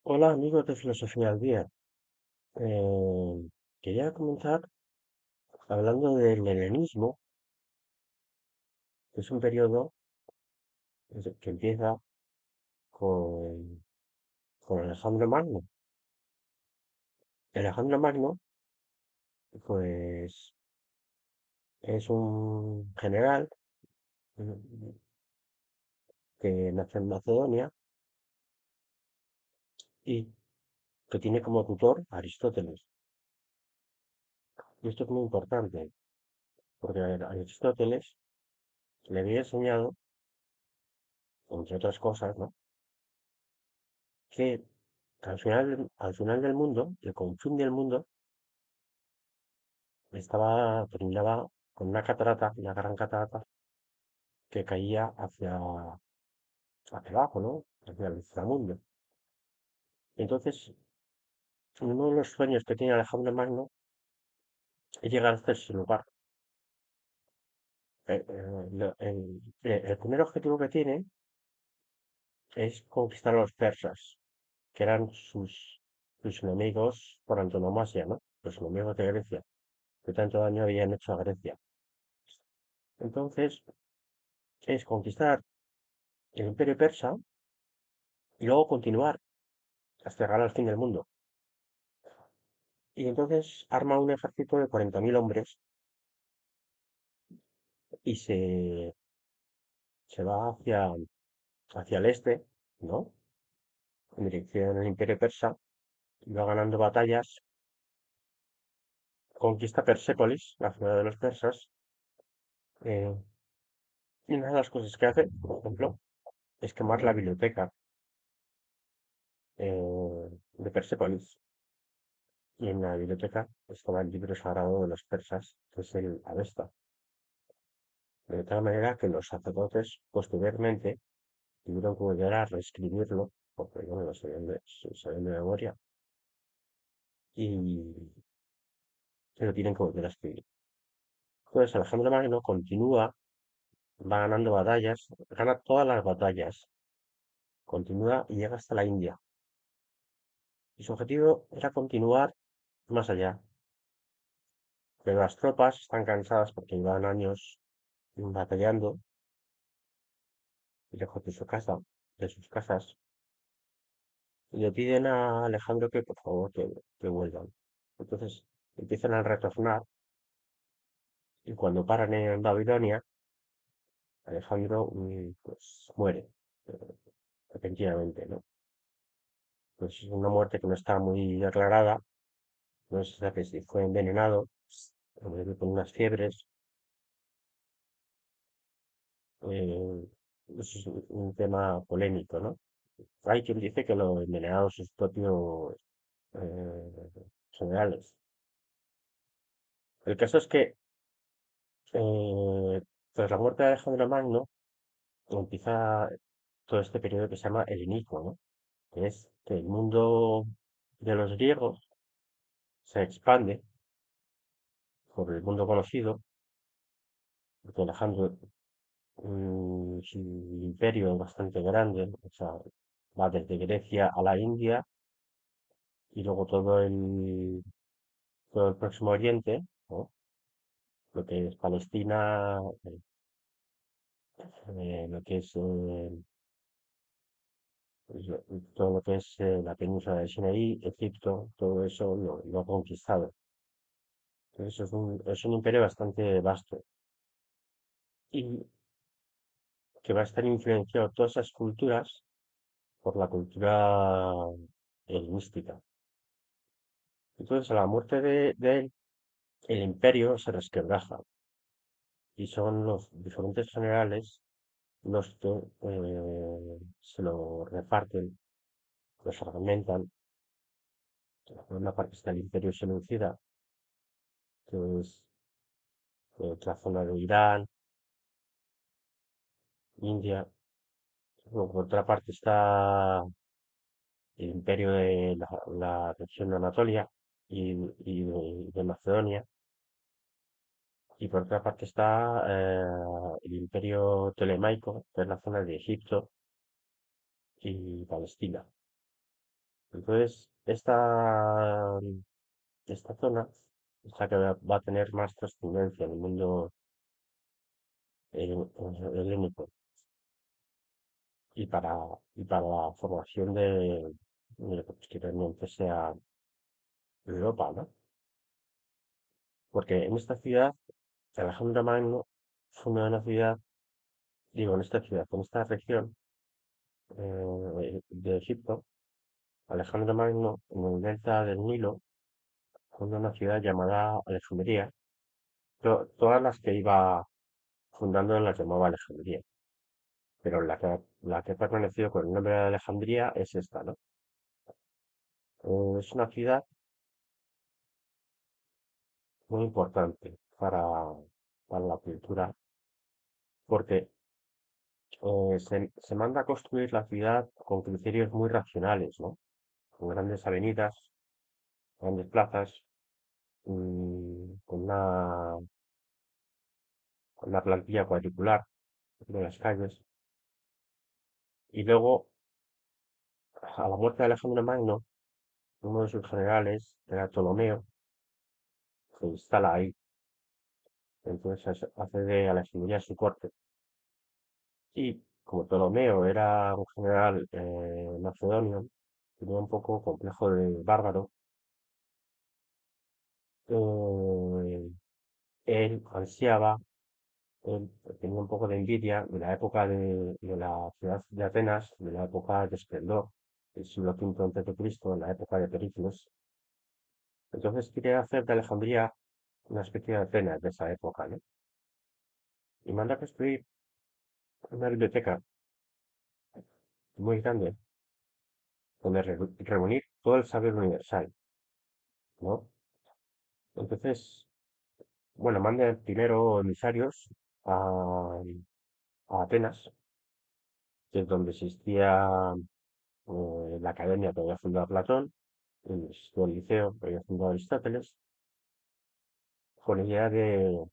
Hola amigos de Filosofía al Día. Quería comenzar hablando del helenismo, que es un periodo que empieza con, con Alejandro Magno. Alejandro Magno, pues, es un general mm, que nace en Macedonia y que tiene como tutor a Aristóteles. Y esto es muy importante, porque Aristóteles le había enseñado, entre otras cosas, ¿no?, que al final del mundo, el confín del mundo, terminaba con una catarata, una gran catarata que caía hacia abajo, ¿no? Hacia el inframundo. Entonces, uno de los sueños que tiene Alejandro Magno es llegar hasta ese lugar. El primer objetivo que tiene es conquistar a los persas, que eran sus enemigos por antonomasia, ¿no? Los enemigos de Grecia, que tanto daño habían hecho a Grecia. Entonces, es conquistar el imperio persa y luego continuar hasta llegar al fin del mundo. Y entonces arma un ejército de 40.000 hombres y se va hacia el este, ¿no? En dirección al Imperio Persa, y va ganando batallas, conquista Persépolis, la ciudad de los persas, eh, y una de las cosas que hace, por ejemplo, es quemar la biblioteca de Persépolis. Y en la biblioteca estaba el libro sagrado de los persas, que es el Avesta. De tal manera que los sacerdotes posteriormente tuvieron que volver a reescribirlo, porque no lo sabían de memoria, y se lo tienen que volver a escribir. Entonces Alejandro Magno continúa, va ganando batallas, gana todas las batallas, continúa y llega hasta la India. Y su objetivo era continuar más allá, pero las tropas están cansadas porque llevan años batallando lejos de su casa, de sus casas, y le piden a Alejandro que por favor que vuelvan. Entonces empiezan a retornar y cuando paran en Babilonia, Alejandro pues muere repentinamente, ¿no? Pues es una muerte que no está muy aclarada, no se sabe si fue envenenado, con unas fiebres, eh, eso es un tema polémico, ¿no? Hay quien dice que lo envenenado sus propios generales. El caso es que eh, tras la muerte de Alejandro Magno empieza todo este periodo que se llama helenismo, ¿no? Que es que el mundo de los griegos se expande por el mundo conocido, porque Alejandro, su imperio es bastante grande, o sea, va desde Grecia a la India y luego todo el Próximo Oriente, ¿no? Lo que es Palestina, lo que es pues, todo lo que es la península de Sinaí, Egipto, todo eso lo ha conquistado. Entonces es un imperio bastante vasto y que va a estar influenciado todas esas culturas por la cultura helenística. Entonces, a la muerte de él, el imperio se resquebraja y son los diferentes generales los que se lo reparten, lo fragmentan. Por una parte está el imperio seleucida, que es la zona de Irán, India. Luego, por otra parte está el imperio de la región de Anatolia y de Macedonia. Y por otra parte está el imperio tolemaico, que es la zona de Egipto y Palestina. Entonces, esta zona es la que va a tener más trascendencia en el mundo helénico y para la formación de lo que posteriormente sea Europa, ¿no? Porque en esta ciudad, Alejandro Magno fundó una ciudad, digo, en esta ciudad, en esta región de Egipto, Alejandro Magno, en el delta del Nilo, fundó una ciudad llamada Alejandría. Todas las que iba fundando las llamaba Alejandría, pero la que ha permanecido con el nombre de Alejandría es esta, ¿no? Es una ciudad muy importante para la cultura, porque se manda a construir la ciudad con criterios muy racionales, ¿no? Con grandes avenidas, grandes plazas, con una plantilla cuadricular de las calles. Y luego, a la muerte de Alejandro Magno, uno de sus generales, que era Ptolomeo, se instala ahí. Entonces hace de Alejandría su corte. Y como Ptolomeo era un general macedonio, tenía un poco complejo de bárbaro, eh, él ansiaba, él tenía un poco de envidia de la época de la ciudad de Atenas, de la época de esplendor, del siglo V antes de Cristo, en la época de Pericles. Entonces quería hacer de Alejandría una especie de Atenas de esa época, ¿no? Y manda a construir una biblioteca muy grande donde reunir todo el saber universal, ¿no? Entonces, bueno, manda primero emisarios a Atenas, que es donde existía la academia que había fundado Platón, existía el liceo que había fundado Aristóteles, con la idea de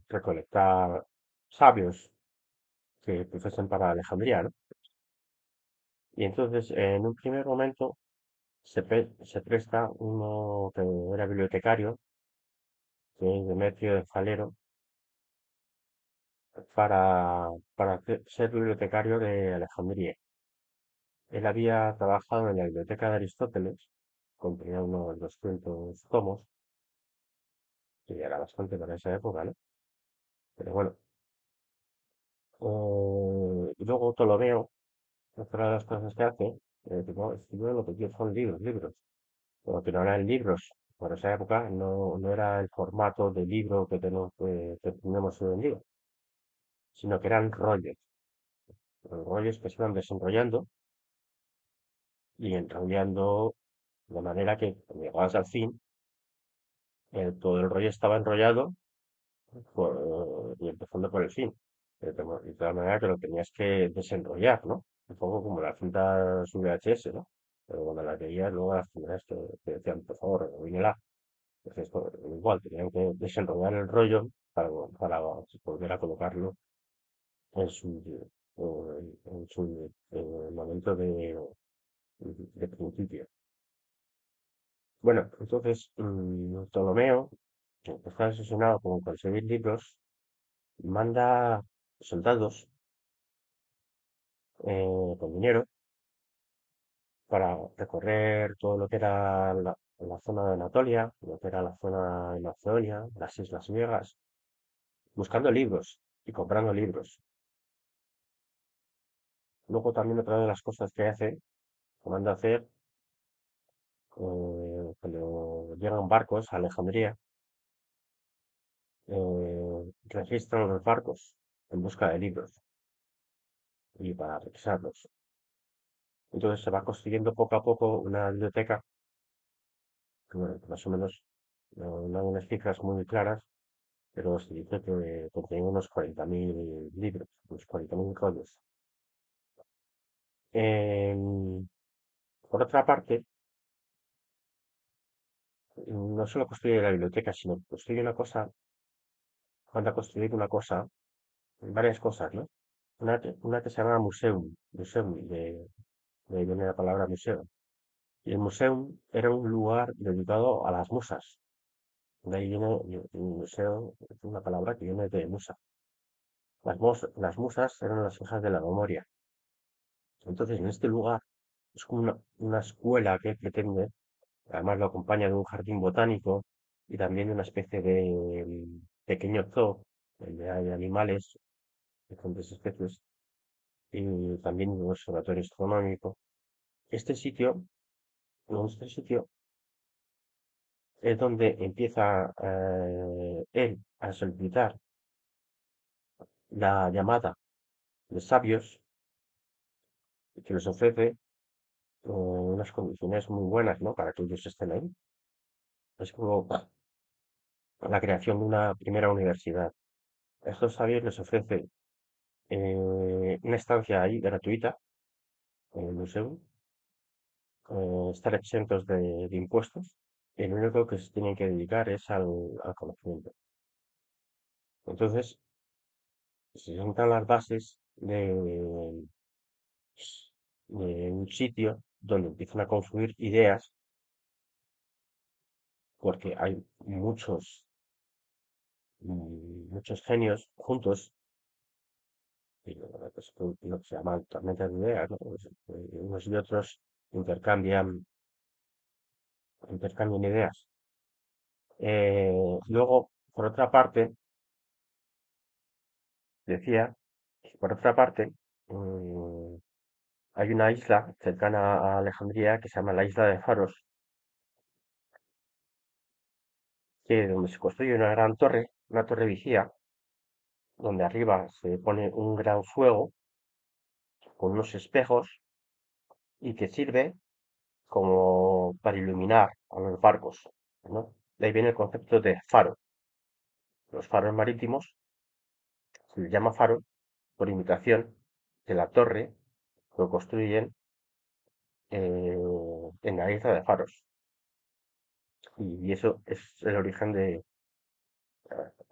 recolectar sabios que fuesen para Alejandría, ¿no? Y entonces, en un primer momento, se presta uno que era bibliotecario, que es Demetrio de Falero, para ser bibliotecario de Alejandría. Él había trabajado en la biblioteca de Aristóteles, contenía unos 200 tomos, que ya era bastante para esa época, ¿no? Pero bueno, y luego Ptolomeo, otra de las cosas que hace, tipo, escribe lo que quiere son libros, libros, pero que no eran libros. Por esa época no era el formato de libro que tenemos hoy en día, sino que eran rollos, los rollos que se iban desenrollando y enrollando de manera que cuando llegabas al fin, todo el rollo estaba enrollado y empezando por el fin. De tal manera que lo tenías que desenrollar, ¿no? Un poco como las cintas VHS, ¿no? Pero cuando las veías, luego las primeras te decían, por favor, rebobínela. Pues esto, igual, tenían que desenrollar el rollo para volver a colocarlo en su momento de principio. Bueno, entonces Ptolomeo, que está obsesionado con conseguir libros, manda soldados con dinero para recorrer todo lo que era la zona de Anatolia, lo que era la zona de Macedonia, las islas griegas, buscando libros y comprando libros. Luego también otra de las cosas que hace, que manda a hacer, cuando llegan barcos a Alejandría, registran los barcos en busca de libros y para revisarlos. Entonces se va construyendo poco a poco una biblioteca que, bueno, más o menos no hay unas cifras muy claras, pero se dice que contiene unos 40.000 libros, unos 40.000 rollos. Em, por otra parte, no solo construye la biblioteca, sino que construye una cosa, manda a construir una cosa, varias cosas, ¿no? una que se llama museum, de ahí viene la palabra museo. Y el museum era un lugar dedicado a las musas. De ahí viene el museo, es una palabra que viene de musa. Las musas eran las hijas de la memoria. Entonces, en este lugar es como una escuela que pretende, además lo acompaña de un jardín botánico y también de una especie de pequeño zoo, donde hay animales de diferentes especies y también un observatorio astronómico. Este sitio, en este sitio es donde empieza él a solicitar la llamada de sabios que les ofrece unas condiciones muy buenas, ¿no? Para que ellos estén ahí. Es como la creación de una primera universidad. A estos sabios les ofrece una estancia ahí gratuita en el museo, estar exentos de impuestos, y lo único que se tienen que dedicar es al conocimiento. Entonces, se sientan las bases de un sitio donde empiezan a confluir ideas, porque hay muchos genios juntos, y pues, lo que se llama tormentas de ideas, ¿no? Pues, unos y otros intercambian ideas. Luego, por otra parte, decía, que por otra parte, mm, hay una isla cercana a Alejandría que se llama la isla de Faros, que donde se construye una gran torre, una torre vigía, donde arriba se pone un gran fuego con unos espejos y que sirve como para iluminar a los barcos, ¿no? De ahí viene el concepto de faro. Los faros marítimos se les llama faro por imitación de la torre que construyen en la isla de Faros. Y eso es el origen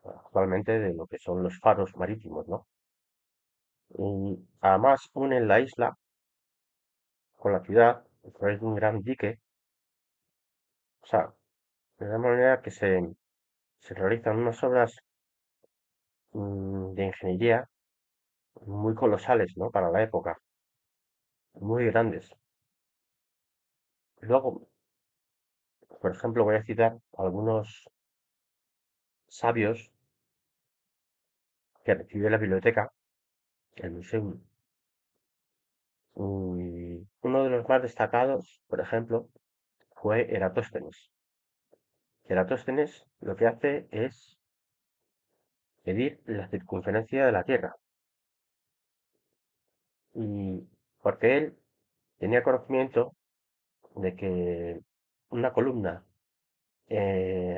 actualmente de lo que son los faros marítimos, ¿no? Y además unen la isla con la ciudad a través de un gran dique, o sea, de la manera que se realizan unas obras de ingeniería muy colosales, ¿no? Para la época, muy grandes. Luego, por ejemplo, voy a citar algunos sabios que recibió la biblioteca, el museo. Uno de los más destacados, por ejemplo, fue Eratóstenes. Eratóstenes lo que hace es medir la circunferencia de la Tierra. Y porque él tenía conocimiento de que una columna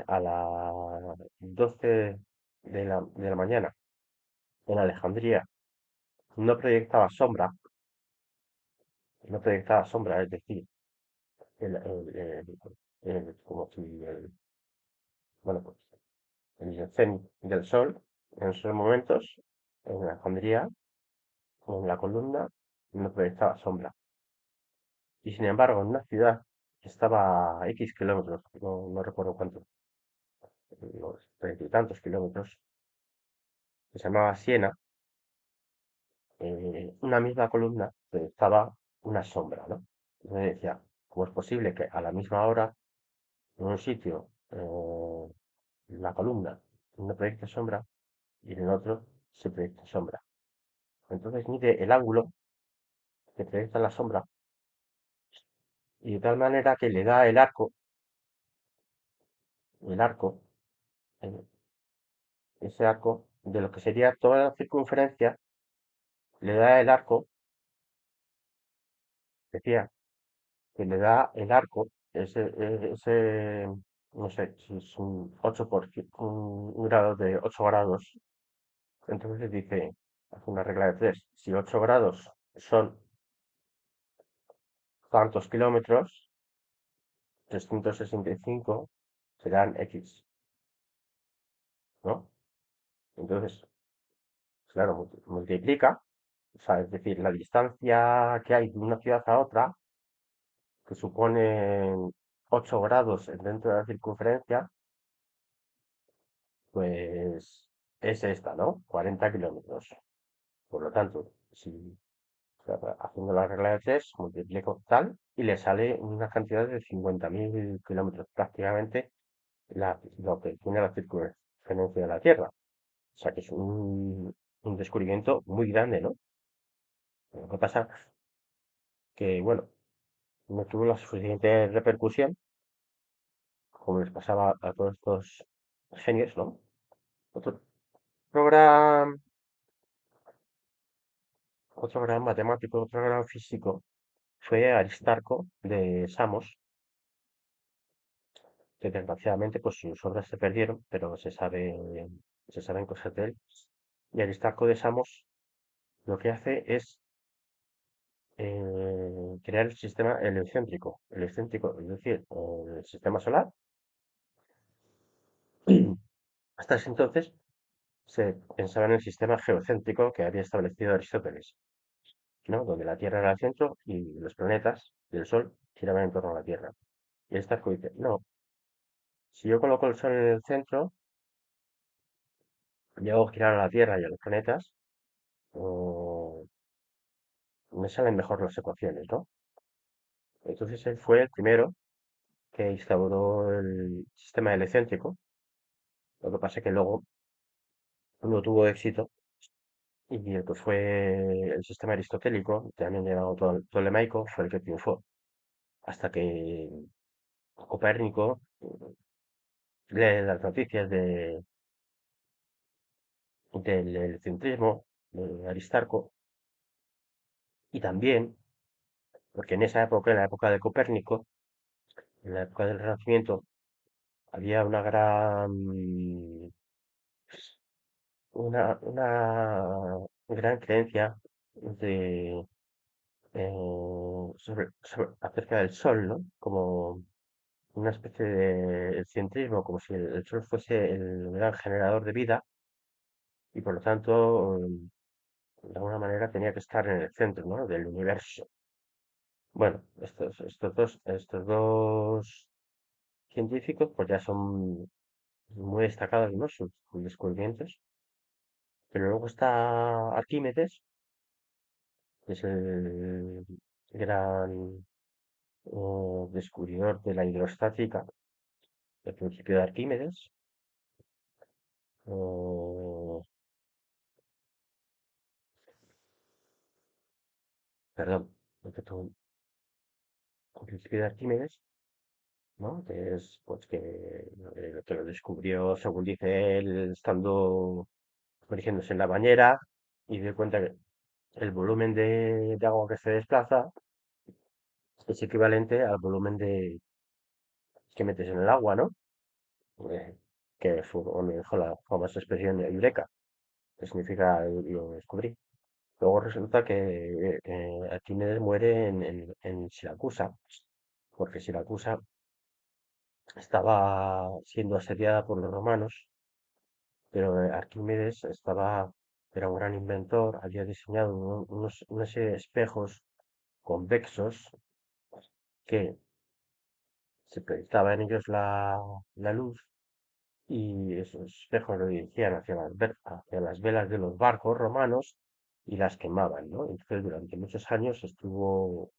a las 12 de la mañana en Alejandría no no proyectaba sombra, es decir, el- el- el- como si bueno, pues, el cenit del sol en esos momentos en Alejandría, en la columna, no proyectaba sombra. Y sin embargo, en una ciudad que estaba a X kilómetros, no recuerdo cuánto, unos 30 y tantos kilómetros, que se llamaba Siena, una misma columna proyectaba una sombra, ¿no? Entonces decía, ¿cómo es posible que a la misma hora, en un sitio, la columna no proyecte sombra y en el otro se proyecte sombra? Entonces mide el ángulo que proyecta la sombra y de tal manera que le da el arco, eh, ese arco de lo que sería toda la circunferencia, le da el arco, decía, que le da el arco, no sé, si es un 8 un grado de 8 grados, entonces dice, hace una regla de 3, si 8 grados son tantos kilómetros, 365 serán X, ¿no? Entonces, claro, multiplica O sea, es decir, la distancia que hay de una ciudad a otra, que supone 8 grados dentro de la circunferencia, pues es esta, ¿no? 40 kilómetros. Por lo tanto, si haciendo la regla de tres, multiplico tal y le sale una cantidad de 50.000 kilómetros, prácticamente lo que tiene la circunferencia de la Tierra. O sea que es un descubrimiento muy grande, ¿no? Lo que pasa que, bueno, no tuvo la suficiente repercusión como les pasaba a todos estos genios, ¿no? Otro gran, otro gran matemático, otro gran físico fue Aristarco de Samos, que desgraciadamente pues sus obras se perdieron, pero se saben cosas de él. Y Aristarco de Samos lo que hace es crear el sistema heliocéntrico, es decir, el sistema solar. Hasta ese entonces se pensaba en el sistema geocéntrico que había establecido Aristóteles, ¿no? Donde la Tierra era el centro y los planetas y el Sol giraban en torno a la Tierra. Y Aristarco dice, no, si yo coloco el Sol en el centro y hago girar a la Tierra y a los planetas, mm, me salen mejor las ecuaciones, ¿no? Entonces él fue el primero que instauró el sistema heliocéntrico. Lo que pasa es que luego no tuvo éxito y el que fue el sistema aristotélico, también llamado Ptolemaico, fue el que triunfó. Hasta que Copérnico lee las noticias del heliocentrismo de Aristarco y también, porque en esa época, en la época de Copérnico, en la época del Renacimiento, había una gran creencia de, acerca del Sol, ¿no? Como una especie de centrismo, como si el Sol fuese el gran generador de vida y por lo tanto, de alguna manera tenía que estar en el centro, ¿no? Del universo. Bueno, estos dos científicos pues ya son muy destacados, ¿no? Sus descubrimientos. Pero luego está Arquímedes, que es el gran descubridor de la hidrostática, el principio de Arquímedes. eh, Perdón, el principio de Arquímedes, ¿no? Que es pues que lo descubrió, según dice él, estando sumergiéndose en la bañera y dio cuenta que el volumen de agua que se desplaza es equivalente al volumen que metes en el agua, ¿no? Eh, que fue donde dejó la famosa expresión de Eureka, que significa lo descubrí. Luego resulta que Arquímedes muere en Siracusa, porque Siracusa estaba siendo asediada por los romanos, pero Arquímedes era un gran inventor, había diseñado una serie de espejos convexos que se proyectaba en ellos la luz y esos espejos lo dirigían hacia las velas de los barcos romanos y las quemaban, ¿no? Entonces, durante muchos años estuvo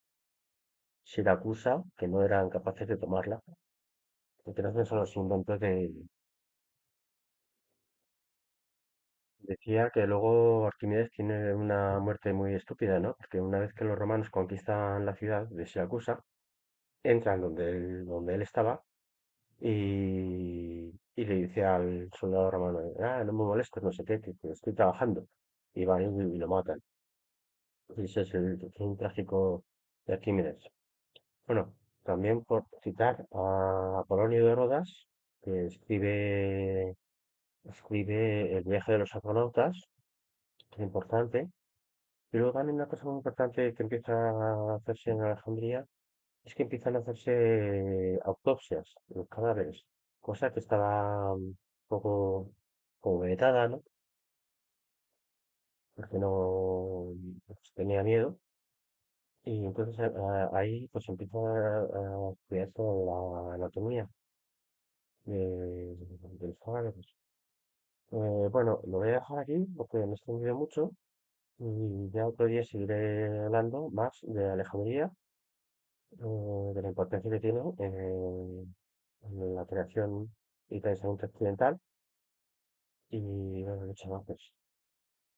Siracusa, que no eran capaces de tomarla. Entonces, son los inventos Decía que luego Arquímedes tiene una muerte muy estúpida, ¿no? Porque una vez que los romanos conquistan la ciudad de Siracusa, entran donde él estaba y le dice al soldado romano, no me molestes, no sé qué, que estoy trabajando. Y van y lo matan. Y ese es el fin trágico de Arquímedes. Bueno, también por citar a Apolonio de Rodas, que escribe El viaje de los argonautas, que es importante. Y luego también una cosa muy importante que empieza a hacerse en Alejandría es que empiezan a hacerse autopsias de los cadáveres, cosa que estaba un poco como vetada, ¿no? porque no pues, tenía miedo. Y entonces ahí pues empiezo a estudiar toda la anatomía de los caballos. Bueno, lo voy a dejar aquí porque me he extendido mucho y ya otro día seguiré hablando más de Alejandría, de la importancia que tiene en la creación y pensamiento occidental y bueno, muchas gracias.